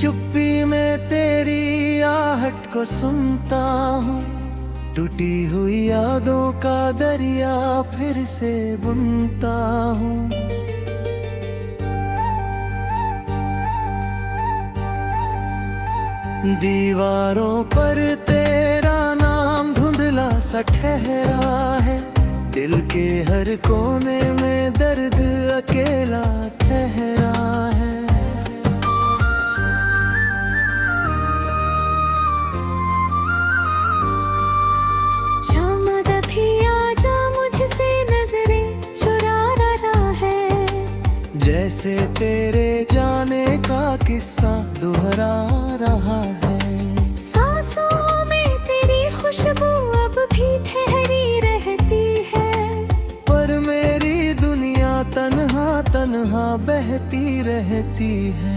चुप्पी में तेरी आहट को सुनता हूँ, टूटी हुई यादों का दरिया फिर से बुनता हूँ। दीवारों पर तेरा नाम धुंधला सा ठहरा है, दिल के हर कोने में दर्द अकेला ठहरा है। शामद भी आजा मुझसे नजरें चुरा रहा है, जैसे तेरे जाने का किस्सा दोहरा रहा है। सांसों में तेरी खुशबू अब भी ठहरी रहती है, पर मेरी दुनिया तन्हा तन्हा बहती रहती है।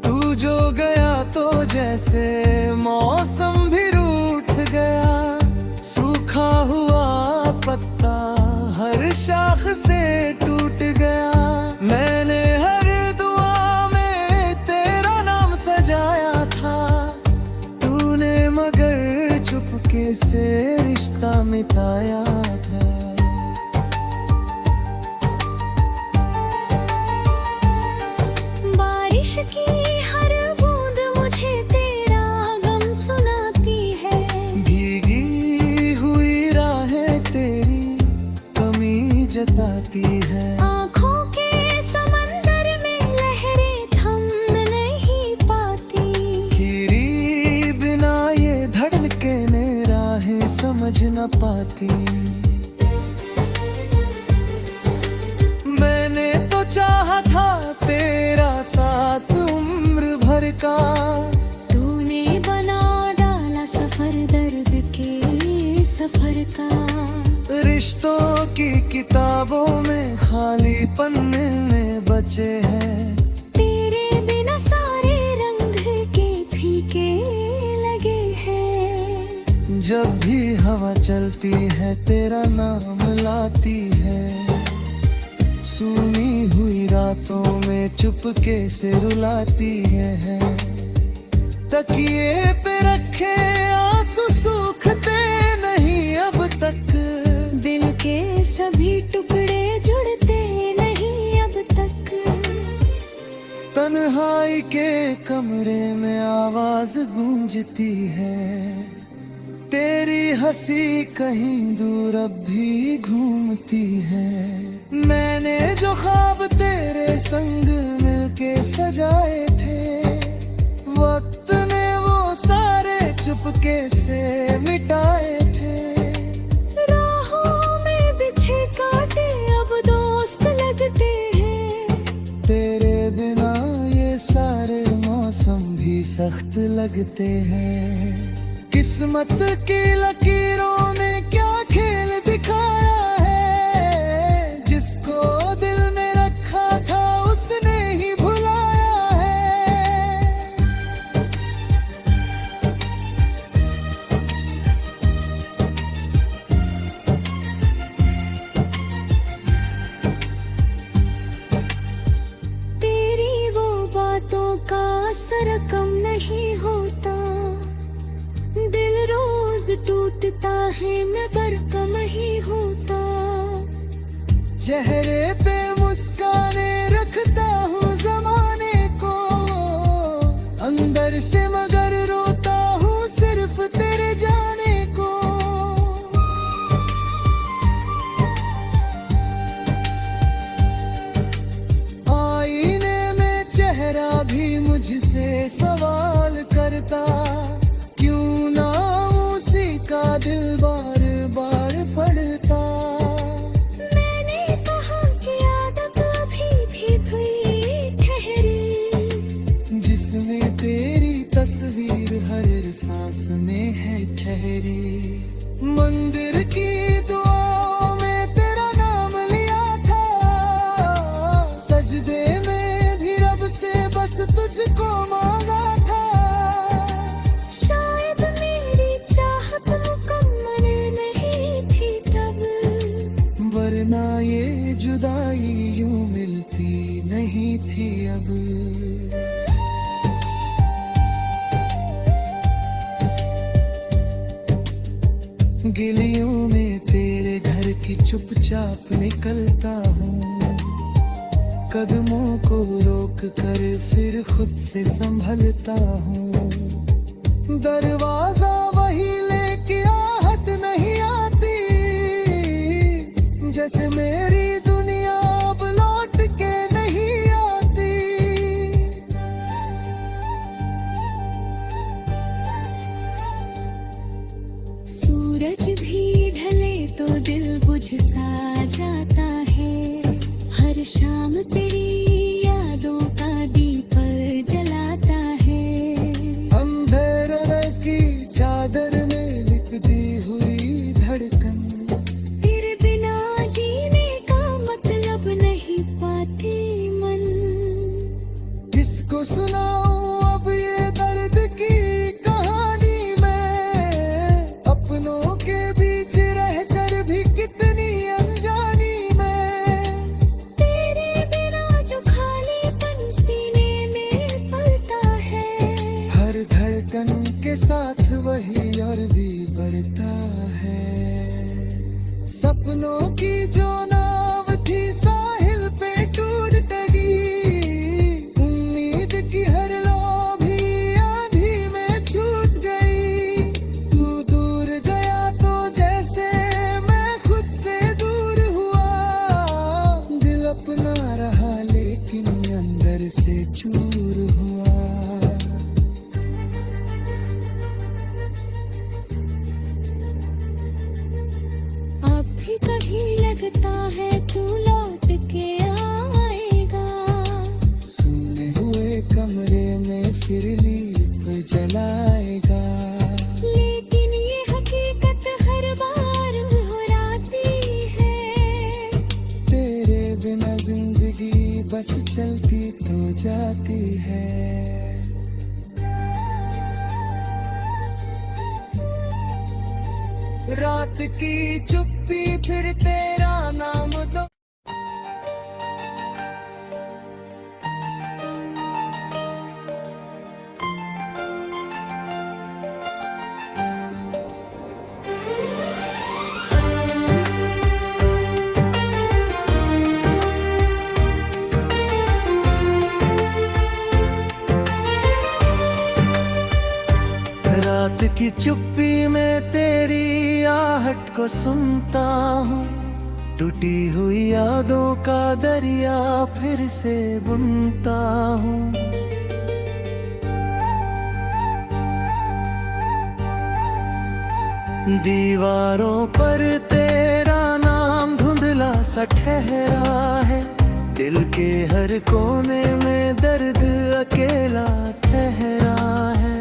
तू जो गया तो जैसे मौसम भी रूठ गया, सूखा हुआ पत्ता हर शाख से टूट गया। मैंने हर दुआ में तेरा नाम सजाया था, तूने मगर चुपके से रिश्ता मिटाया था। बारिश की हर बूंद मुझे तेरा गम सुनाती है, भीगी हुई राहें तेरी कमी जताती है। आँखों के समंदर में लहरें थम नहीं पाती, गिरी बिना ये धड़कने राहें समझ न पाती। मैंने तो चाहा था तेरा साथ उम्र भर का, तूने बना डाला सफर दर्द के सफर का। रिश्तों की किताबों में खाली पन्ने में बचे हैं, तेरे बिना सारे रंग के फीके लगे हैं। जब भी हवा चलती है तेरा नाम लाती है। सूनी हुई रातों में चुपके से रुलाती है। तकिए पे रखे आंसू सूखते नहीं अब तक, दिल के सभी टुकड़े जुड़ते नहीं अब तक। तन्हाई के कमरे में आवाज गूंजती है, तेरी हंसी कहीं दूर अब भी घूमती है। मैंने जो ख्वाब तेरे संग मिलके सजाए थे, वक्त ने वो सारे चुपके से मिटाए थे। राहों में बिछे कांटे अब दोस्त लगते हैं, तेरे बिना ये सारे मौसम भी सख्त लगते हैं। किस्मत की लकीरों ने क्या खेल दिखाया है, जिसको दिल में रखा था उसने ही भुलाया है। तेरी वो बातों का असर कम नहीं होता, दिल रोज टूटता है मगर कम ही होता। चेहरे पे मुस्काने रखता हूँ जमाने को, अंदर से मगर रोता हूँ सिर्फ तेरे जाने को। आईने में चेहरा भी मुझसे सवाल करता, क्यों ना उसी का दिल बार बार पढ़ता। मैंने कहा कि वरना ये जुदाई यूं मिलती नहीं थी अब। गिलियों में तेरे घर की चुपचाप निकलता हूँ, कदमों को रोक कर फिर खुद से संभलता हूँ। दरवाजा वही लेके आहट नहीं आती, जैसे मेरी दुनिया अब लौट के नहीं आती। सूरज भी ढले तो दिल बुझ सा जाता है, हर शाम तेरी यादों का दीपक जलाता है। अंधेरे की चादर में लिपटी हुई धड़कन, तेरे बिना जीने का मतलब नहीं पाती मन। किसको सुनाऊं अब ये दर्द की कहानी मैं, अपनों के बीच रहकर भी कितनी अनजानी मैं। तेरे बिना जो खालीपन सीने में पलता है, हर धड़कन के साथ वही और भी बढ़ता है। सपनों की जो नाव थी साहिल पे टूट डगी, उम्मीद की हर लौ भी आंधी में छूट गई। तू दूर गया तो जैसे मैं खुद से दूर हुआ, दिल अपना रहा लेकिन अंदर से चूर हुआ। अब भी कहीं लगता है तू लौट के आएगा। सूने हुए कमरे में फिर लीप जलाएगा, लेकिन ये हकीकत हर बार मुहराती है। तेरे बिना जिंदगी बस चलती तो जाती है। रात की चुप्पी फिर तेरा नाम दो। रात की चुप्पी में तेरी आहट को सुनता हूँ, टूटी हुई यादों का दरिया फिर से बुनता हूँ। दीवारों पर तेरा नाम धुंधला सा ठहरा है, दिल के हर कोने में दर्द अकेला ठहरा है।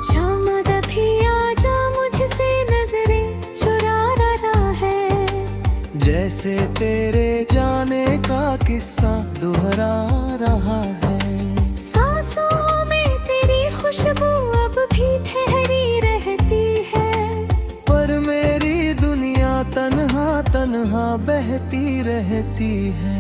शामद भी आजा मुझसे नजरें चुरा रहा है, जैसे तेरे जाने का किस्सा दोहरा रहा है। सांसों में तेरी खुशबू अब भी ठहरी रहती है, पर मेरी दुनिया तन्हा तन्हा बहती रहती है।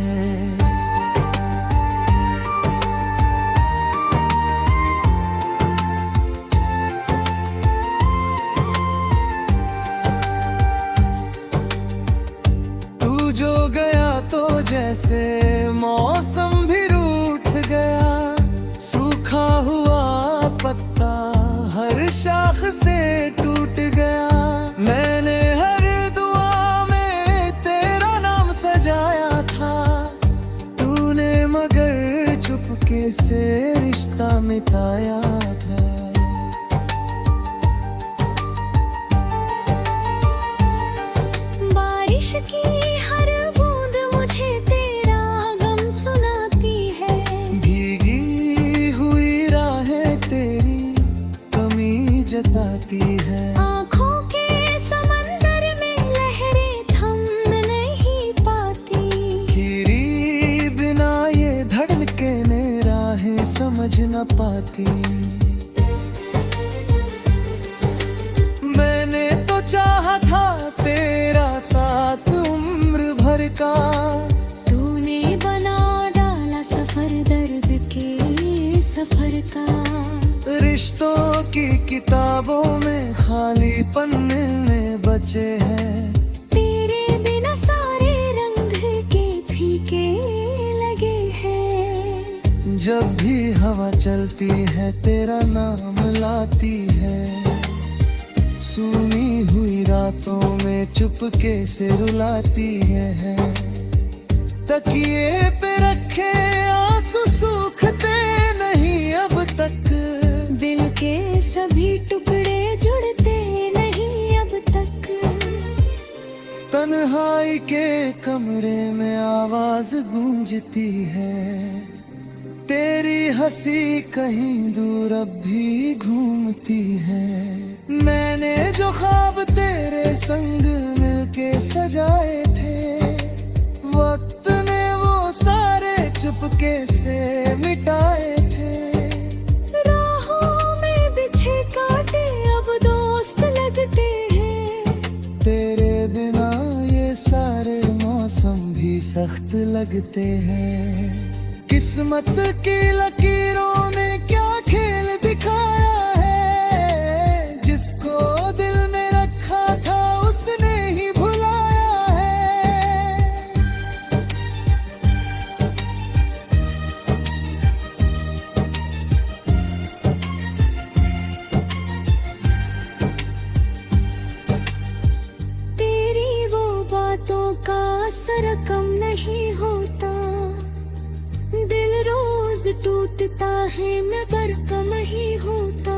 तू जो गया तो जैसे मौसम भी रूठ गया, सूखा हुआ पत्ता हर शाख से टूट गया। मैंने हर दुआ में तेरा नाम सजाया था, तूने मगर चुपके से रिश्ता मिटाया था। बारिश की हर बूंद मुझे तेरा गम सुनाती है, भीगी हुई राहें तेरी कमी जताती है। आँखों के समंदर में लहरें थम नहीं पाती, गिरी बिना ये धड़कने राहें समझ न पाती। की किताबों में खाली पन्ने में बचे हैं। तेरे बिना सारे रंग के फीके लगे हैं। जब भी हवा चलती है तेरा नाम लाती है। सूनी हुई रातों में चुपके से रुलाती है। तकिए पे रखे आंसू सूखते नहीं अब तक। दिल के सभी टुकड़े जुड़ते नहीं अब तक। तन्हाई के कमरे में आवाज गूंजती है। तेरी हंसी कहीं दूर अब भी घूमती है। मैंने जो ख्वाब तेरे संग मिलके सजाए थे, वक्त ने वो सारे चुपके से मिटाए थे। राहों में बिछे कांटे अब दोस्त लगते हैं। तेरे बिना ये सारे मौसम भी सख्त लगते हैं। किस्मत की लकीरों ने क्या खेल दिखाया है। जिसको दिल में रखा था उसने ही भुलाया है। तेरी वो बातों का असर कम नहीं होता। दिल रोज टूटता है मगर कम ही होता।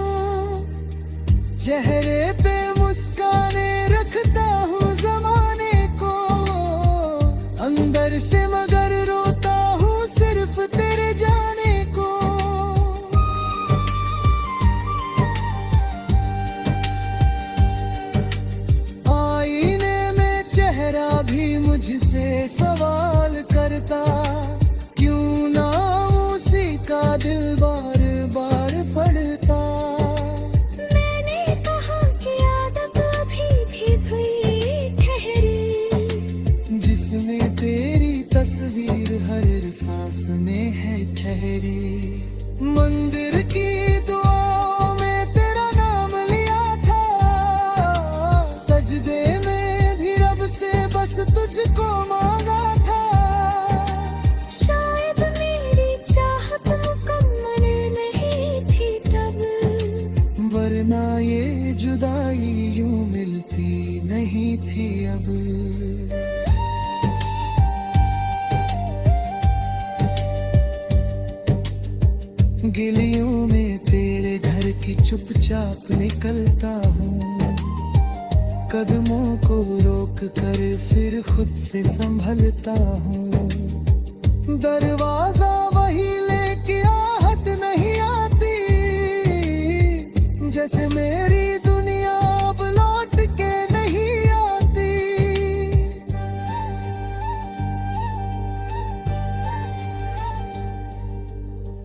चेहरे पे मुस्काने रखता हूँ जमाने को, अंदर से मगर रोता हूँ सिर्फ तेरे जाने को। आईने में चेहरा भी मुझसे सवाल करता, क्यों ना उसी का दिल बार बार पढ़ता। मैंने कहा कि आदत अभी भी हुई ठहरी। जिसमें तेरी तस्वीर हर सांस में है ठहरी। मंदिर की दुआओं में तेरा नाम लिया था। सजदे में भी रब से बस तुझको मांगा था। शायद मेरी चाहत मुकम्मल नहीं थी तब, वरना ये जुदाई यूं मिलती नहीं थी अब। गिलियों में तेरे घर की चुपचाप निकलता हूँ। कदमों को रोक कर फिर खुद से संभलता हूँ। दरवाजा वही लेके आहट नहीं आती। जैसे मेरी दुनिया अब लौट के नहीं आती।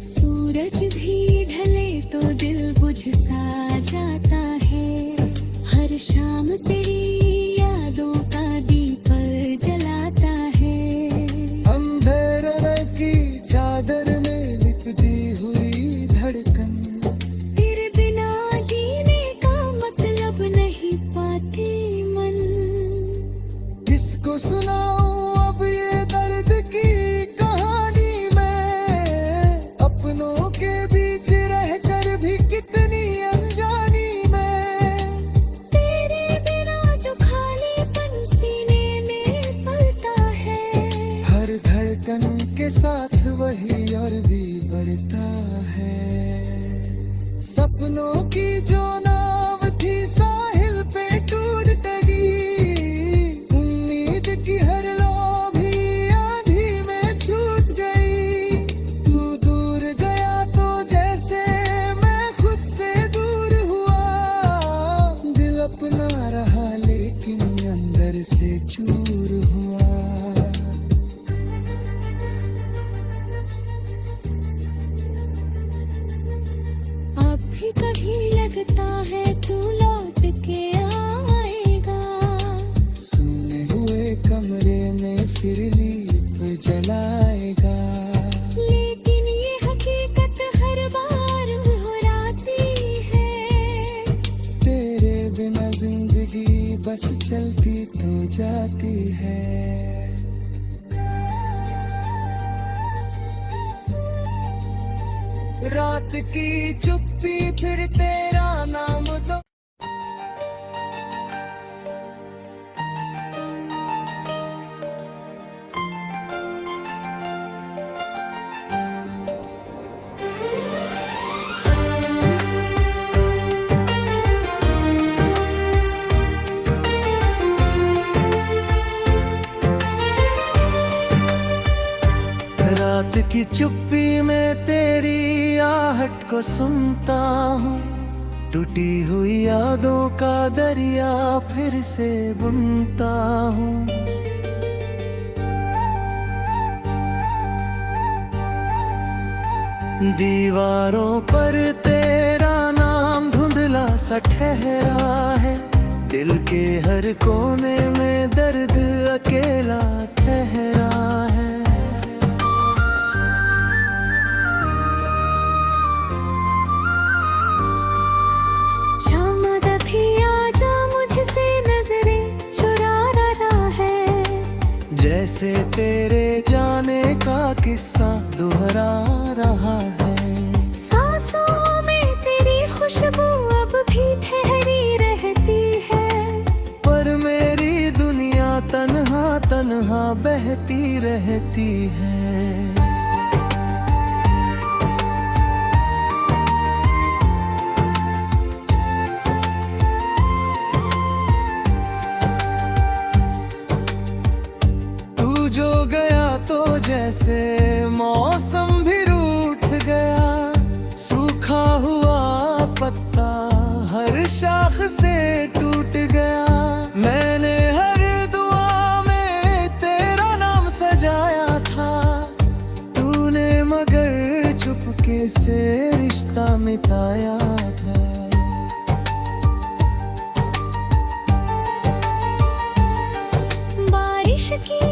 सूरज भी ढले तो दिल बुझ सा जाता है। हर शाम तेरी यादों का दीपक जलाता है। अंधेरे की चादर में लिपटी हुई धड़कन, तेरे बिना जीने का मतलब नहीं पाती मन। किसको सुनाऊं अब ये दर्द की कहानी मैं। अपनों के बीच रहकर भी कितनी अनजानी मैं। तेरे बिना जो खालीपन सीने में पलता है। हर धड़कन के साथ वही और भी बढ़ता है। सपनों की जो नाव थी साहिल पे टूट डगी। उम्मीद की हर लौ भी आंधी में छूट गई। तू दूर गया तो जैसे मैं खुद से दूर हुआ। दिल अपना रहा लेकिन अंदर से चूर हुआ। अब भी कहीं लगता है तू लौट के आएगा। सूने हुए कमरे में फिर लीप जलाएगा। लेकिन ये हकीकत हर बार मुहराती है। बस चलती तो जाती है। रात की चुप्पी फिर तेरा नाम दो। रात की चुप्पी में तेरी आहट को सुनता हूँ, टूटी हुई यादों का दरिया फिर से बुनता हूँ। दीवारों पर तेरा नाम धुंधला सा ठहरा है, दिल के हर कोने में दर्द अकेला ठहरा है। जैसे तेरे जाने का किस्सा दोहरा रहा है। सांसों में तेरी खुशबू अब भी ठहरी रहती है, पर मेरी दुनिया तन्हा तन्हा बहती रहती है। जो गया तो जैसे मौसम भी रूठ गया, सूखा हुआ पत्ता हर शाख से टूट गया। मैंने हर दुआ में तेरा नाम सजाया था, तूने मगर चुपके से रिश्ता मिटाया था। बारिश की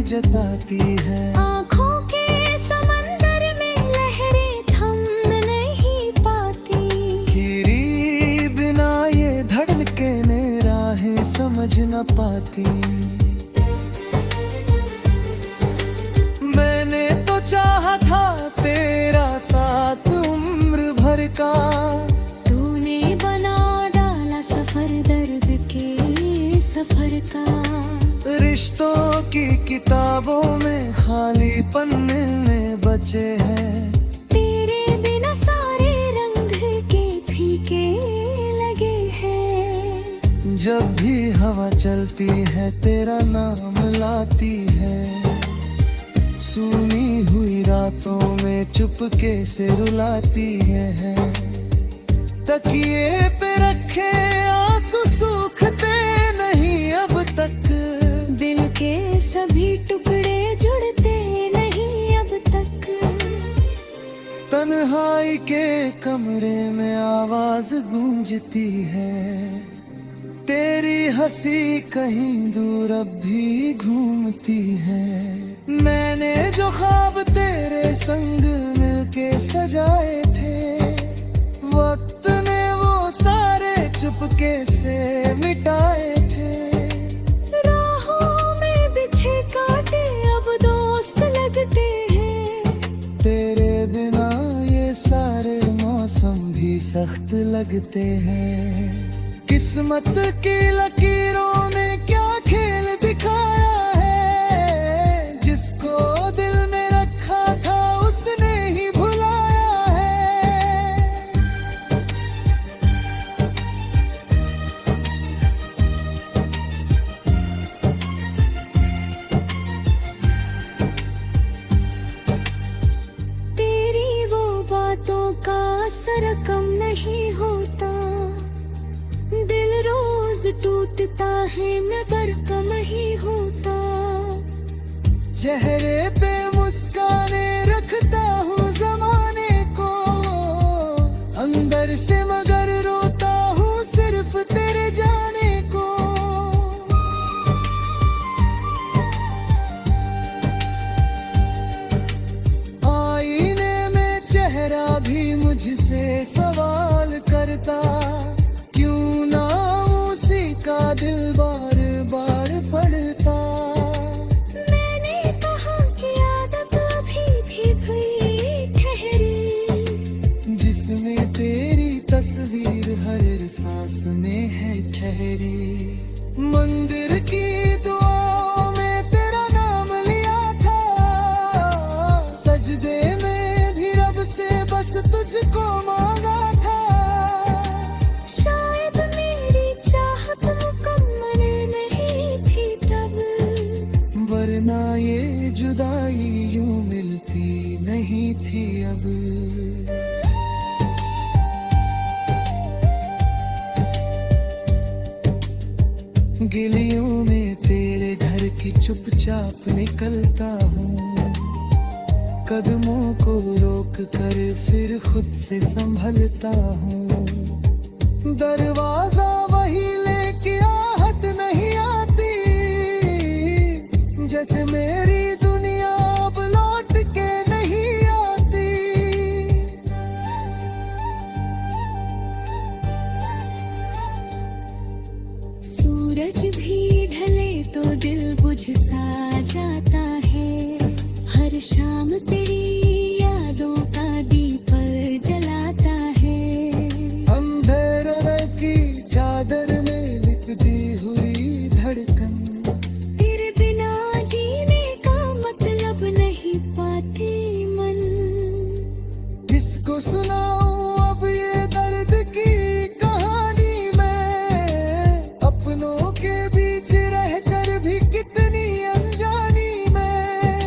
जताती है। आँखों के समंदर में लहरें थम नहीं पाती, गिरी बिना ये धड़कने राहें समझ न पाती। मैंने तो चाहा था तेरा साथ उम्र भर का, तूने बना डाला सफर दर्द के सफर का। रिश्तों की किताबों में खाली पन्ने में बचे हैं, तेरे बिना सारे रंग के फीके लगे हैं। जब भी हवा चलती है तेरा नाम लाती है, सूनी हुई रातों में चुपके से रुलाती है। तकिए पे रखे आंसू सूखते नहीं अब तक, दिल के सभी टुकड़े जुड़ते नहीं अब तक। तन्हाई के कमरे में आवाज गूंजती है, तेरी हंसी कहीं दूर अब भी घूमती है। मैंने जो ख्वाब तेरे संग मिलके सजाए थे, वक्त ने वो सारे चुपके से मिटाए थे। तेरे बिना ये सारे मौसम भी सख्त लगते हैं। किस्मत की लकीरों ने क्या खेल दिखाया है, जिसको दिल में रखा था उसने ही भुलाया है। का असर कम नहीं होता, दिल रोज टूटता है मगर कम ही होता। चेहरे पे मुस्काने रखता हूँ जमाने को, अंदर से मगर रोता हूँ सिर्फ तेरे जाने को। वरना ये जुदाई यूं मिलती नहीं थी अब। गिलियों में तेरे घर की चुपचाप निकलता हूँ, कदमों को रोक कर फिर खुद से संभलता हूँ। दरवाजा वही लेके आहट नहीं आती, जैसे मेरी दुनिया अब लौट के नहीं आती। सूरज भी ढले तो दिल बुझ सा जाता है, हर शाम तेरी यादों का दीपक जलाता है। अंधेरे की चादर में लिपटी हुई धड़कन, तेरे बिना जीने का मतलब नहीं पाती मन। किसको सुनाऊं अब ये दर्द की कहानी मैं, अपनों के बीच रहकर भी कितनी अनजानी मैं।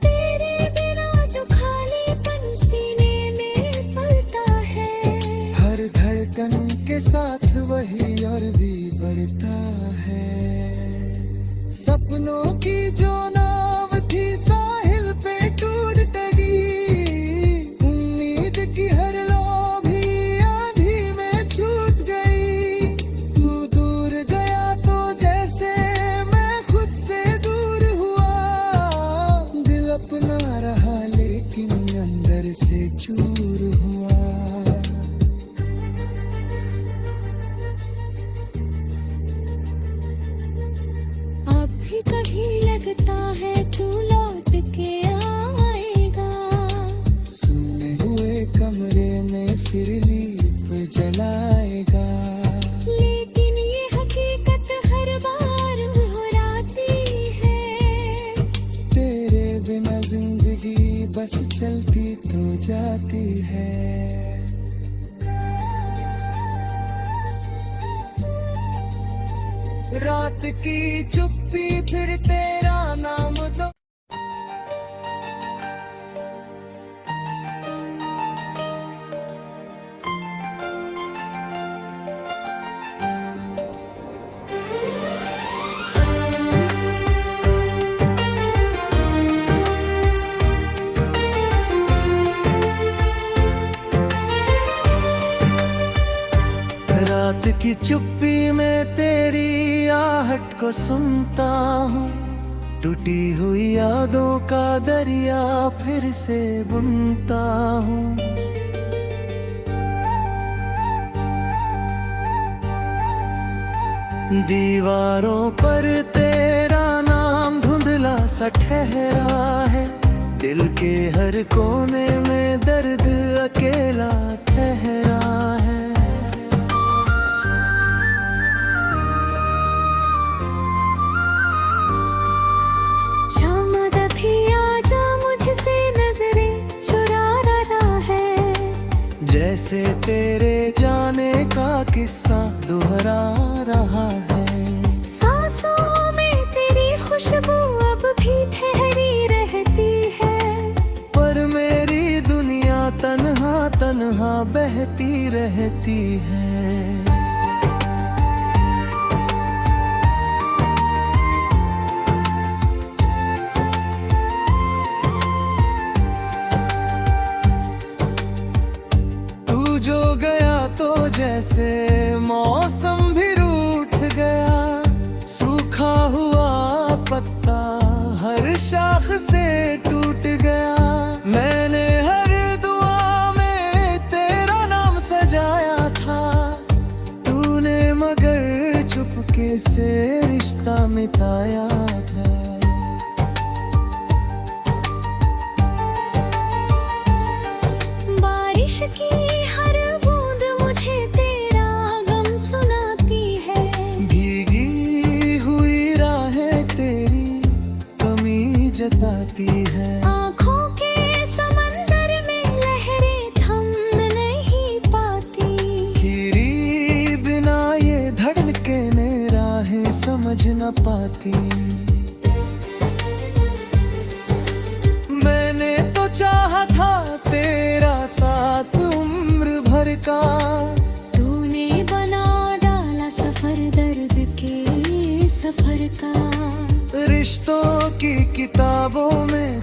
तेरे बिना जो खालीपन सीने में पलता है, हर धड़कन के साथ वही और भी बढ़ता है। सपनों की जो नाव थी साहिल पे टूट डगी, उम्मीद की हर लौ भी आंधी में छूट गई। तू दूर गया तो जैसे मैं खुद से दूर हुआ, दिल अपना रहा लेकिन अंदर से चूर हुआ। अब भी कहीं लगता है तू लौट के आएगा। सुने हुए कमरे में फिर लीप जलाएगा, लेकिन ये हकीकत हर बार मुहराती है। तेरे बिना जिंदगी बस चलती तो जाती है। रात की चुप्पी फिर तेरा नाम दो। रात की चुप्पी में तेरी आहट को सुनता हूँ, टूटी हुई यादों का दरिया फिर से बुनता हूँ। दीवारों पर तेरा नाम धुंधला सा ठहरा है, दिल के हर कोने में दर्द अकेला ठहरा है। शाम भी आजा मुझसे नजरें चुरा रहा है, जैसे तेरे जाने का किस्सा दोहरा रहा है। सांसों में तेरी खुशबू अब भी ठहरी रहती है, पर मेरी दुनिया तन्हा तन्हा बहती रहती है। तू जो गया तो जैसे मौसम भी रूठ गया, सूखा हुआ पत्ता हर शाख से टूट गया। मैंने हर दुआ में तेरा नाम सजाया था, तूने मगर चुपके से रिश्ता मिटाया था। बारिश की हर बूंद मुझे तेरा गम सुनाती है, भीगी हुई राहें तेरी कमी जताती है। आँखों के समंदर में लहरें थम नहीं पाती, गिरी बिना ये धड़कने राहें समझ न पाती। चाहा था तेरा साथ उम्र भर का। तूने बना डाला सफर दर्द के सफर का। रिश्तों की किताबों में